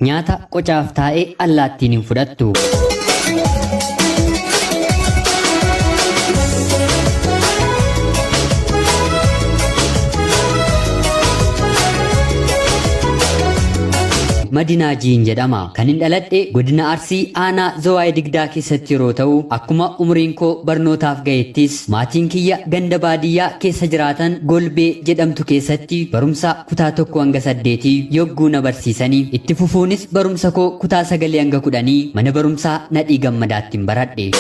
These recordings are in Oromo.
Nyaata qocaaf taa'ee allaattiin hin fudhattu. Madinaajiin jedhama. Kan hin dhaladhe godina Arsii aanaa Zawaayee Digdaa keessatti yeroo ta'u, akkuma umriin koo barnootaaf ga'ettis maatiin kiyya ganda baadiyyaa keessa jiraatan Golbee jedhamtu keessatti barumsa kutaa 1 hanga 8 yogguu na barsiisanii itti fufuunis barumsa koo kutaa 9 hanga 10 mana barumsaa Nadhii Gammadaattiin baradhe.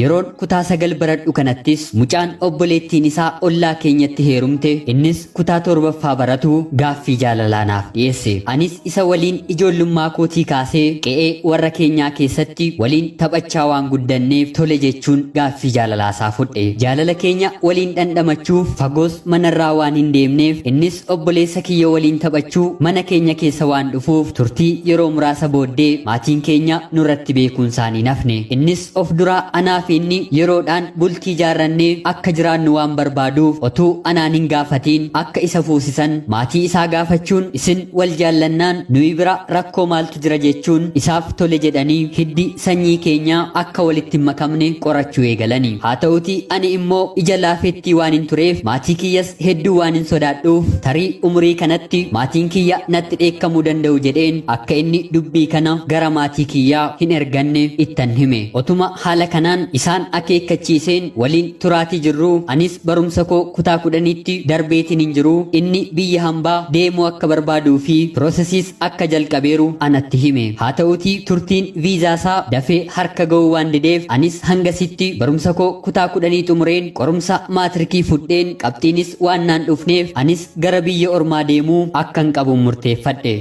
Yeroon kutaa 9 baradhu kanattis mucaan obboleettiin isaa ollaa keenyatti heerumte innis kutaa 7ffaa baratu gaaffii jaalalaa naaf dhiyeesse. Anis isa waliin ijoollummaa kootii kaasee qe'ee warra keenyaa keessatti waliin taphachaa waan guddanneef tole jechuun gaaffii jaalalaa isaa fudhe. Jaalala keenya waliin dhandhamachuuf fagoos manarraa waan hin deemneef innis obboleessa kiyya waliin taphachuu mana keenya keessa waan dhufuuf turtii yeroo muraasa booddee maatiin keenya nurratti beekuun isaanii nafne. Innis of duraa anaaf inni yeroodhaan bultii jaarrannee akka jiraannu waan barbaaduuf otuu anaan hin gaafatiin akka isa fuusisan maatii isaa gaafachuun isin wal jaallannaan nuyi bira rakkoo maaltu jira jechuun isaaf tole jedhanii hiddi sanyii keenyaa akka walitti makamne qorachuu eegalanii. Haa ta'uti ani immoo ija laafettii waan hin tureef maatii kiyyas hedduu waan hin sodaadhuuf tarii umurii kanatti maatiin kiyya natti dheekkamuu danda'u jedheen akka inni dubbii kana gara maatii kiyyaa hin erganne ittan hime. Otuma haala kanaan isaan akeekkachiiseen waliin turaatii jirru anis barumsa koo kutaa 10tti darbeetiin hin jiru inni biyya hambaa deemuu akka barbaaduu fi piroosesiis akka jalqabeeru anatti hime. Haa ta'uti turtiin viizaasaa dafee harka ga'uu waan dideef anis hangasitti barumsa koo kutaa 10 xumureen qorumsa maatirikii fudheen qabxiinis waan naan dhufneef anis gara biyya ormaa deemuu akkan qabu murteeffadhe.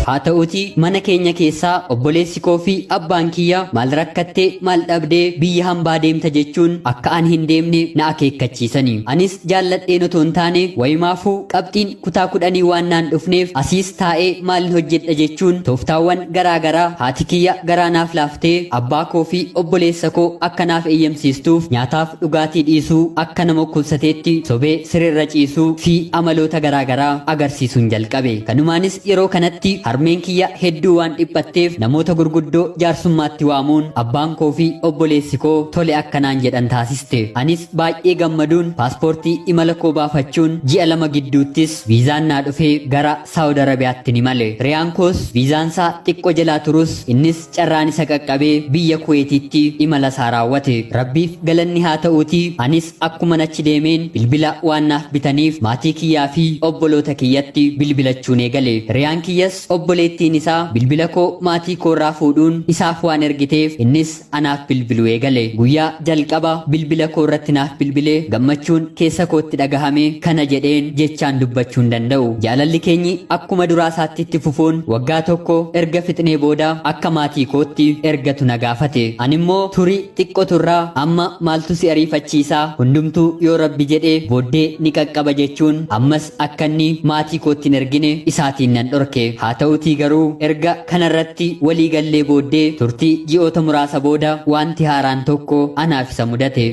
Haa ta'uti mana keenya keessaa obboleessi koo fi abbaan kiyya maal rakkattee maal dhabdee biyya hambaa deemta jechuun akka an hin deemne na akeekkachiisanii. Anis jaalladheen otoo hin taane wayimaafuu qabxiin kutaa 10 waan naan dhufneef asiis taa'ee maalin hojjedha jechuun tooftaawwan garaagaraa haati kiyya garaa naaf laaftee abbaa koo fi obboleessa koo akka naaf eeyyamsiistuuf nyaataaf dhugaatii dhiisuu akka nama kubsateetti sobee sirrirra ciisuu fi amaloota garaagaraa agarsiisuun jalqabe. Kanumaanis yeroo kanatti harmeen kiyya hedduu waan dhiphatteef namoota gurguddoo jaarsummaatti waamuun abbaan koo fi obboleessi koo tole akkanaan jedhan taasiste. Anis baay'ee gammaduun paaspoortii imala koo baafachuun ji'a 2 gidduuttis viizaan naa dhufee gara Saawud Arabiyaatti ni male. Riyaan koos viizaansaa xiqqoo jalaa turus innis carraan isa qaqqabee biyya Kuweetitti imala isaa raawwate. Rabbiif galanni haa ta'uuti anis akkuma achi deemeen bilbila waan naaf bitaniif maatii kiyyaa fi obboloota kiyyatti bilbilachuun eegale. Riyaan kiyyas obboleettiin isaa bilbila koo maatii koorraa fuudhuun isaaf waan ergiteef innis anaaf bilbiluu eegale. Guyyaa jalqaba bilbila koo irratti naaf bilbilee gammachuun keessa kootti dhagahame kana jedheen jechaan dubbachuu hin danda'u. Jaalalli keenyi akkuma duraasaatti itti fufuun waggaa tokko erga fixnee booda akka maatii kootti ergatu na gaafate. Animmoo turii xiqqoo turraa amma maaltu si ariifachiisaa hundumtuu yoo rabbi jedhee booddee ni qaqqaba jechuun ammas akka inni maatii kootti hin ergine isaatiin nan dhorke. Haa ta'utii garuu erga kanarratti walii gallee booddee turtii ji'oota muraasa booda wanti haaraan tokko anaaf isa mudate.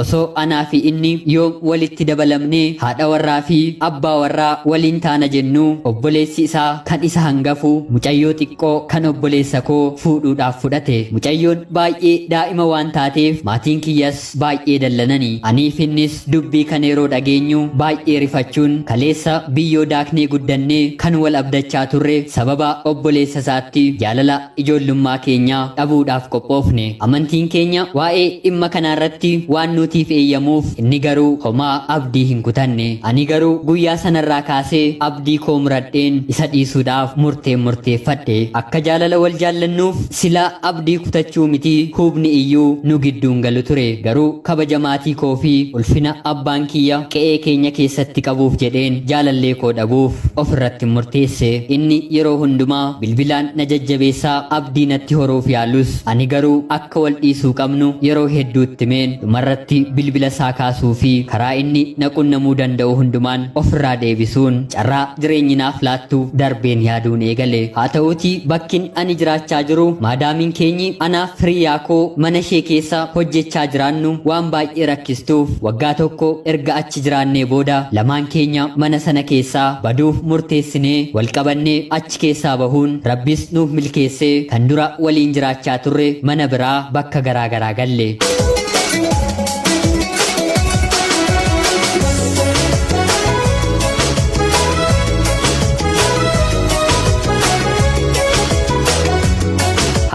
osoo anaa fi inni yoo walitti dabalamnee haadha warraa fi abbaa warraa waliin taana jennu obboleessi isaa kan isa hangafu mucayyoo xiqqoo kan obboleessa koo fuudhuudhaaf fudhate. Mucayyoon baay'ee daa'ima waan taateef maatiin kiyyas baay'ee dallananii aniif innis dubbii kana yeroo dhageenyu baay'ee rifachuun kaleessa biyyoo daaknee guddannee kan wal abdachaa turre sababa obboleessa isaatti jaalala ijoollummaa keenya dhabuudhaaf qophoofne. Amantiin keenya waa'ee dhimma kanaarratti waan nutii isaatiif eeyyamuuf inni garuu homaa abdii hin kutanne. Ani garuu guyyaa sanarraa kaasee abdii koo muradheen isa dhiisuudhaaf murteeffadhe. Akka jaalala wal jaallannuuf silaa abdii kutachuu miti hubni iyyuu nu gidduun galu ture. Garuu kabaja maatii koo fi ulfina abbaan kiyya qe'ee keenya keessatti qabuuf jedheen jaalallee koo dhabuuf ofirratti murteesse. Inni yeroo hundumaa bilbilaan na jajjabeessaa abdii natti horuuf yaalus ani garuu akka wal dhiisuu qabnu yeroo hedduutti meen dhumarratti bilbila isaa kaasuu fi karaa inni na qunnamuu danda'u hundumaan ofirraa deebisuun carraa jireenyi naaf laattu darbeen yaaduun eegale. Haa ta'uutii bakkin ani jiraachaa jiru maadaamiin keenyi anaaf hiriyaa koo mana ishee keessa hojjechaa jiraannu waan baay'ee rakkistuuf waggaa tokko erga achi jiraannee booda lamaan keenya mana sana keessaa baduuf murteessinee wal qabannee achi keessaa bahuun rabbis nuuf milkeessee kan dura waliin jiraachaa turre mana biraa bakka garaa galle.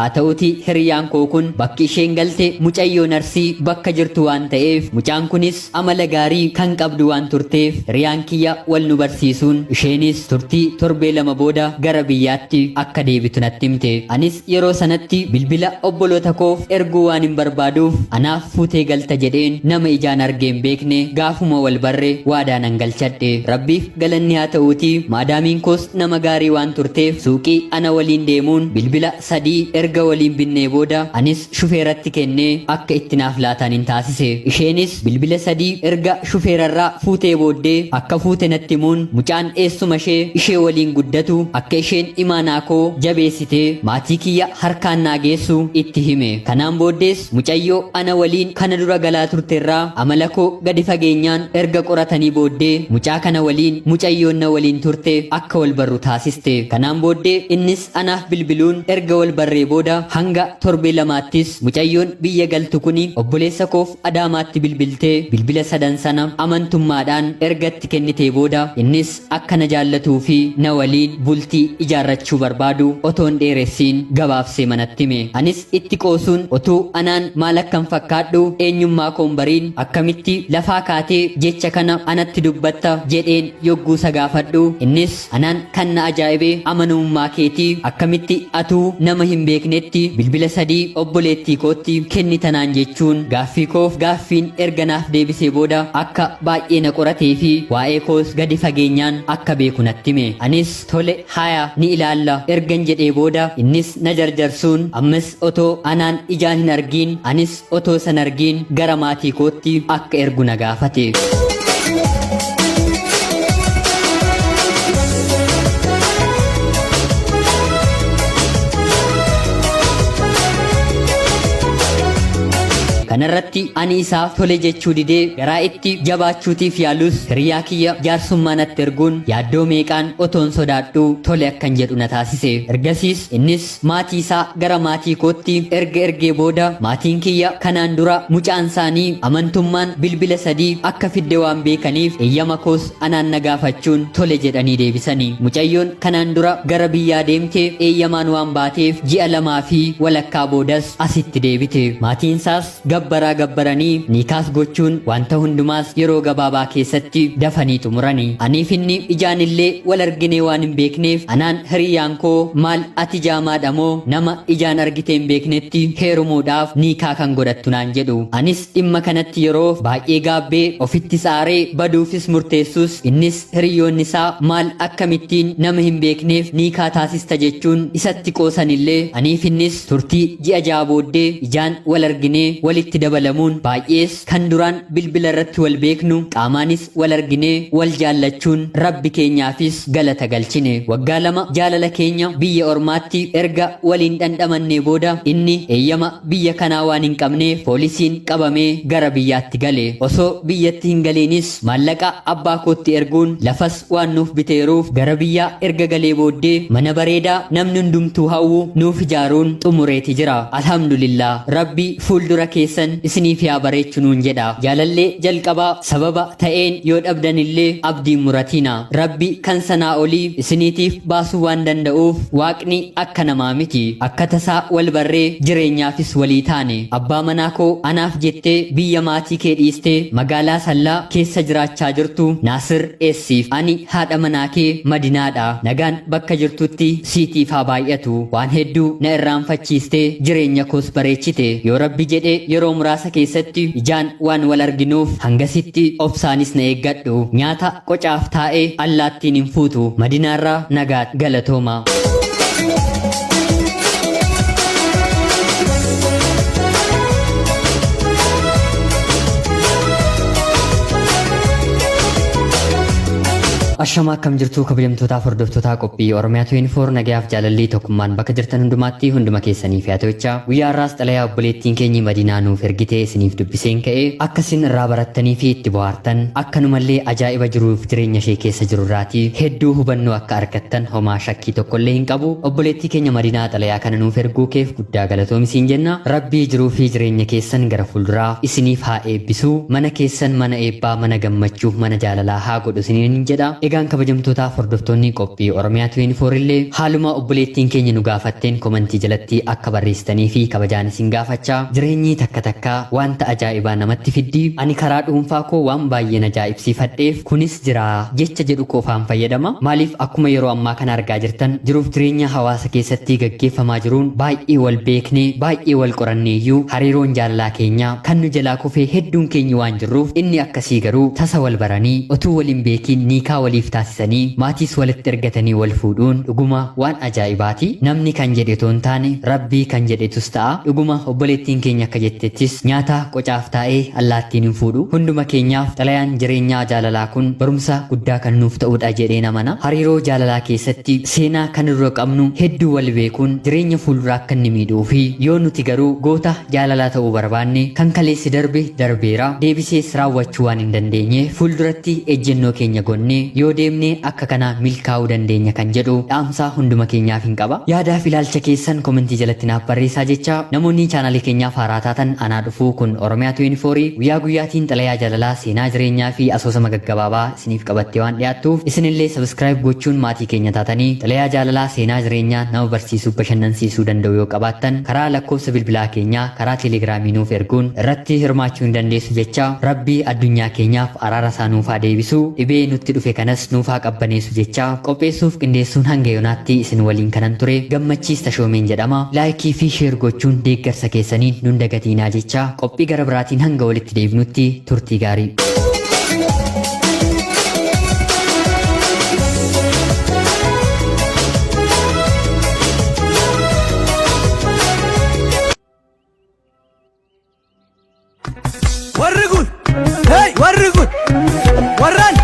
haa ta'uutii hiriyaan koo kun bakki isheen galte mucayyoo narsii bakka jirtu waan ta'eef mucaan kunis amala gaarii kan qabdu waan turteef hiriyaan kiyya wal nu barsiisuun isheenis turtii torbee lama booda gara biyyaatti akka deebitu natti himte. Anis yeroo sanatti bilbila obboloota koof erguu waan hin barbaaduuf anaaf fuutee galta jedheen nama ijaan argee hin beekne gaafuma wal barre waadaan an galchadhe. Rabbiif galanni haa ta'uutii maadaamiin koos nama gaarii waan turteef suuqii ana waliin deemuun bilbila 3 erga waliin binnee booda anis shufeeratti kennee akka itti naaf laatan hin taasise. Isheenis bilbila 3 erga shufeerarraa fuutee booddee akka fuute natti himuun mucaan eessuma ishee waliin guddatu akka isheen imaanaa koo jabeessitee maatii kiyya harkaan naa geessu itti hime. Kanaan booddees mucayyoo ana waliin kana dura galaa turteerraa amala koo gadi fageenyaan erga qoratanii booddee mucaa kana waliin mucayyoon na waliin turte akka wal barru taasiste. Kanaan booddee innis anaaf bilbiluun erga wal barree booda hanga torbee lamaattis mucayyoon biyya galtu kuni obboleessa koof Adaamaatti bilbiltee bilbila 3 sana amantummaadhaan ergatti kennitee booda innis akka na jaallatuu fi na waliin bultii ijaarrachuu barbaadu otoon dheeressiin gabaabsee manatti hime. Anis itti qoosuun otuu anaan maal akkan fakkaadhu eenyummaa koon bariin akkamitti lafaa kaatee jecha kana anatti dubbatta jedheen yogguusa gaafadhu innis anaan kan na ajaa'ibee amanamummaa keetii akkamitti atuu nama hin beeknetti bilbila 3 obboleettii kootti kennitanaan jechuun gaaffii koof gaaffiin erga naaf deebisee booda akka baay'ee na qoratee fi waa'ee koos gadi fageenyaan akka beeku natti hime. Anis tole haaya ni ilaalla ergan jedhee booda innis na jarjarsuun ammas otoo anaan ijaan hin argiin anis otoo san argiin gara maatii kootti akka ergu na gaafate. Kanarratti ani isaaf tole jechuu didee garaa itti jabaachuutiif yaalus hiriyaa kiyya jaarsummaa natti erguun yaaddoo meeqaan otoon sodaadhu tole akkan jedhu na taasise. Ergasiis innis maatii isaa gara maatii kootti ergee booda maatiin kiyya kanaan dura mucaan isaanii amantummaan bilbila 3 akka fidde waan beekaniif eeyyama koos anaan na gaafachuun tole jedhanii deebisanii. Mucayyoon kanaan dura gara biyyaa deemtee eeyyamaan waan baateef ji'a 2 fi walakkaa boodas asitti deebite. Maatiin isaas gabbaranii niikaas gochuun wanta hundumaas yeroo gabaabaa keessatti dafanii xumuranii. Aniif inni ijaan illee wal arginee waan hin beekneef anaan hiriyaan koo maal ati jaamaadha moo nama ijaan argitee hin beeknetti heerumuudhaaf niikaa kan godhattu naan jedhu. Anis dhimma kanatti yeroo baay'ee gaabbee ofitti saaree baduufis murteessus innis hiriyoonni isaa maal akkamittiin nama hin beekneef niikaa taasista jechuun isatti qoosanillee aniif innis turtii ji'a 6 booddee ijaan wal arginee walitti dabalamuun baay'ees kan duraan bilbila irratti wal beeknu qaamaanis wal arginee wal jaallachuun rabbi keenyaafis galata galchine. Waggaa 2 jaalala keenya biyya ormaatti erga waliin dhandhamannee booda inni eeyyama biyya kanaa waan hin qabneef poolisiin qabamee gara biyyaatti gale. Osoo biyyatti hin galiinis maallaqa abbaa kootti erguun lafas waan nuuf biteeruuf gara biyyaa erga galee booddee mana bareedaa namni hundumtuu hawwu nuuf ijaaruun xumureeti jira. Alhamdulillah rabbi fuuldura keessa keessan isiniif yaa bareechu nuun jedha. Jaalallee jalqabaa sababa ta'een yoo dhabdanillee abdiin muratina. Rabbi kan sanaa olii isiniitiif baasuu waan danda'uuf waaqni akka namaa miti. Akka tasaa wal barree jireenyaafis walii taane. Abbaa manaa koo anaaf jettee biyya maatii kee dhiistee magaalaa Sallaa keessa jiraachaa jirtu Naasir eessiif. Ani haadha manaa kee Madinaadha. Nagaan bakka jirtutti siitiif haa baay'atu. Waan hedduu na irraanfachiistee jireenya koos bareechite. Yoo Rabbi jedhee yeroo muraasa keessatti ijaan waan wal arginuuf hangasitti obsaanis na eeggadhu. Nyaata qocaaf taa'ee allaattiin hin fuutu. Madinaarraa nagaat galatooma. Ashama akkam jirtu kabajamtootaaf hordoftoota qophii Oromiyaa 24 nagayaaf jaalallii tokkummaan bakka jirtan hundumaatti hunduma keessaniif yaa ta'ucha guyyaa har'aas xalayaa obboleettiin keenyi Madinaa nuuf ergitee isiniif dubbiseen ka'ee akkasin irraa barattanii fi itti bohaartan akkanumallee ajaa'iba jiruuf jireenya ishee keessa jirurraatii hedduu hubannoo akka argattan homaa shakkii tokkollee hin qabu. Obboleettii keenya Madinaa xalayaa kana nuuf erguu keef guddaa galatoomisiin jenna. Rabbii jiruu fi jireenya keessan gara fuulduraa isiniif haa eebbisu. Mana keessan mana eebbaa, mana gammachuu, mana jaalalaa haa godhu isiniin jedha. Egaan kabajamtootaaf hordoftoonni qophii Oromiyaa 24 illee haaluma obboleettiin keenya nu gaafatteen komentii jalatti akka barreessitanii fi kabajaan isin gaafachaa. Jireenyi takka takka wanta ajaa'ibaa namatti fiddi. Ani karaa dhuunfaa koo waan baay'een ajaa'ibsiifadheef kunis jira jecha jedhu qofaan fayyadama. Maaliif akkuma yeroo ammaa kana argaa jirtan jiruuf jireenya hawaasa keessatti gaggeeffamaa jiruun baay'ee wal beeknee baay'ee wal qoranneeyyuu hariiroon jaalalaa keenya kan nu jalaa kufee hedduun keenya waan jirruuf inni akkasii garuu tasa wal baranii otuu waliin beekiin niikaa waliif taasisanii maatiis walitti ergatanii wal fuudhuun dhuguma waan ajaa'ibaati. Namni kan jedhe toon taane Rabbii kan jedhetus ta'a. Dhuguma obboleettiin keenya akka jettettis nyaata qocaaf taa'ee allaattiin hin fuudhu. Hunduma keenyaaf xalayaan jireenyaa jaalalaa kun barumsa guddaa kan nuuf ta'udha jedhee namana. Hariiroo jaalalaa keessatti seenaa kan irra qabnu hedduu wal beekuun jireenya fuulduraa akka inni miidhuu fi yoo nuti garuu goota jaalalaa ta'uu barbaanne kan kaleessi darbe darbeera deebisees raawwachuu waan hin dandeenye fuulduratti ejjennoo keenya gonne yoo deemnee akka kana milkaa'uu dandeenya kan jedhu dhaamsa hunduma keenyaaf hin qaba. Yaadaa fi ilaalcha keessan komentii jalatti naaf barreessaa jecha. Namoonni chaanaalii keenyaaf haaraa taatan anaa dhufuu kun Oromiyaa 24 guyyaa guyyaatiin xalayaa jaalalaa seenaa jireenyaa fi asoosama gaggabaabaa isiniif qabattee waan dhiyaattuuf isinillee sabskiraayib gochuun maatii keenya taatanii xalayaa jaalalaa seenaa jireenyaa nama barsiisuu bashannansiisuu danda'u yoo qabaattan karaa lakkoofsa bilbilaa keenyaa karaa teelegiraamii nuuf erguun irratti hirmaachuu hin dandeessu jecha. Rabbii addunyaa keenyaaf araara isaa nuuf haa deebisu. Dhibee nutti dhufe kanas nuuf haa qabbaneessu jecha qopheessuuf qindeessuun hanga yoonaatti isin waliin kanan ture gammachiis tashoomeen jedhama. Laayikii fi sheer gochuun deeggarsa keessaniin nun dagatiinaa jecha qophii gara biraatiin hanga walitti deebinutti turtii gaarii. Warri kun! Hey! Warri kun! Warraan!